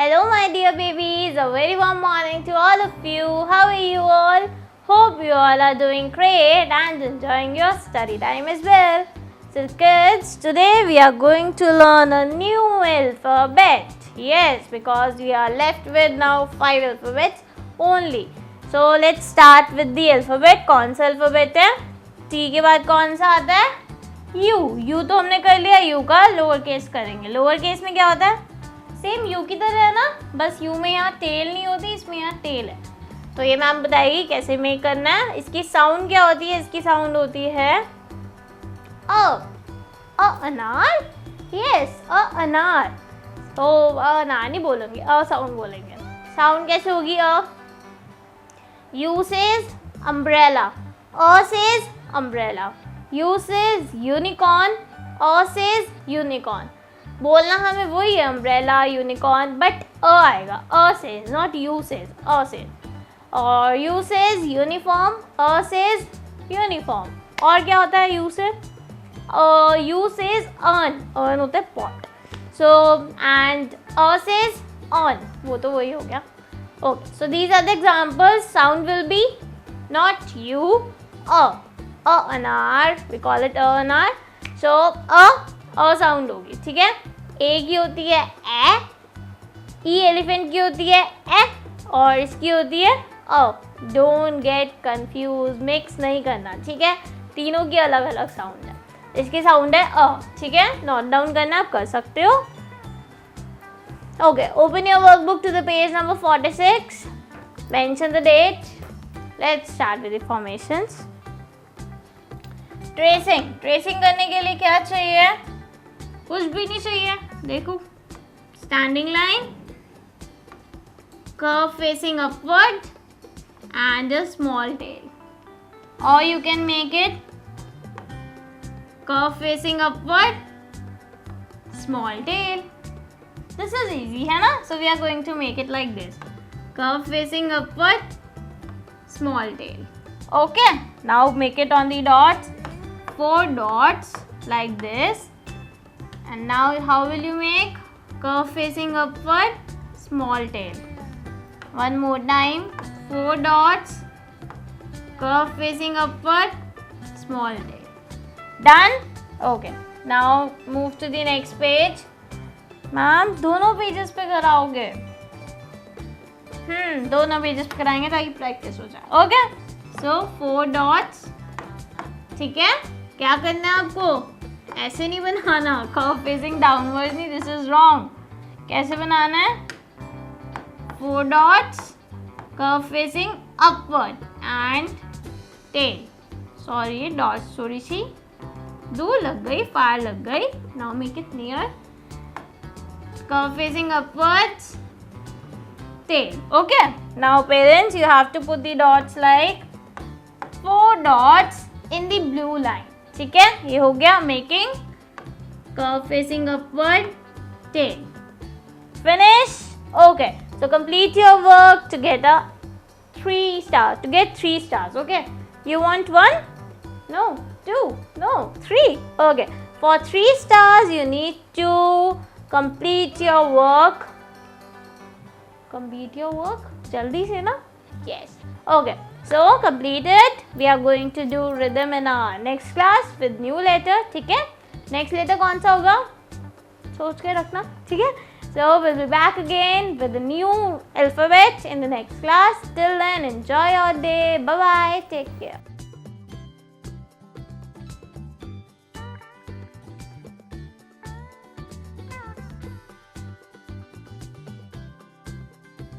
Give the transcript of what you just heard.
Hello my dear babies, a very warm morning to all of you. How are you all? Hope you all are doing great and enjoying your study time as well. So kids, today we are going to learn a new alphabet. Yes, because we are left with now 5 alphabets only. So let's start with the alphabet. कौन सा alphabet है? T के बाद कौन सा आता है? U. U तो हमने कर लिया. U का लोअर केस करेंगे. लोअर केस में क्या होता है? सेम U की तरह है ना, बस U में यहाँ टेल नहीं होती, इसमें यहाँ टेल है. तो ये मैम बताएगी कैसे मेक करना है. इसकी साउंड क्या होती है? इसकी साउंड होती है अनार. यस, अनार. तो अनार नहीं बोलेंगे, साउंड बोलेंगे. साउंड कैसे होगी? U says umbrella. Says umbrella. U says unicorn. Says unicorn. बोलना हमें वही है, अम्ब्रेला, यूनिकॉर्न, बट आएगा. Says, not U says. Says. और U says uniform. Says uniform. और क्या होता है यू से? यू सेज अर्न होता है pot. So and says on, वो तो वही हो गया. Okay, so these are the examples. Sound will be not you, अनार, वी कॉल इट अनार. सो साउंड होगी, ठीक है. ए की होती है ए, ई एलिफेंट की होती है ए, और इसकी होती है डोंट गेट कंफ्यूज, मिक्स नहीं करना, ठीक है. तीनों की अलग अलग साउंड है. इसकी साउंड है ठीक है. नोट डाउन करना आप कर सकते हो. Okay, open your workbook to the page number 46. Mention the date. Let's start with the formations. Tracing करने के लिए क्या चाहिए? कुछ भी नहीं चाहिए. देखो, standing line, curve facing upward and a small tail. और you can make it curve facing upward, small tail. This is easy, है ना. So we are going to make it like this. Curve facing upward, small tail. Okay, now make it on the dots. 4 dots like this. And now how will you make? Curve facing upward, small tail. One more time. 4 dots, curve facing upward, small tail. Done? Okay. Now move to the next page. Ma'am दोनों pages पे कराओगे? दोनों pages पे कराएंगे ताकि practice हो जाए. Okay, सो 4 dots, ठीक है. क्या करना है आपको? ऐसे नहीं बनाना, कर्व फेसिंग डाउनवर्ड नहीं, दिस इज रॉन्ग. कैसे बनाना है? 4 dots, curve facing upward and tail. Sorry, dots थोड़ी सी दूर लग गई, फार लग गई. Now make it near. Curve facing upwards, tail. Okay, now parents, you have to put the dots like 4 dots in the blue line. ठीक है, ये हो गया making curve facing upward tail. Finish. Okay, so complete your work to get a 3 stars. To get 3 stars. Okay, you want 1? No. 2? No. 3. Okay, for 3 stars you need to complete your work. Complete your work जल्दी से ना. Yes. Okay, so completed. We are going to do rhythm in our next class with new letter. ठीक है. Next letter कौन सा होगा? सोच के रखना, ठीक है. So we'll be back again with the new alphabet in the next class. Till then, enjoy your day. Bye bye. Take care.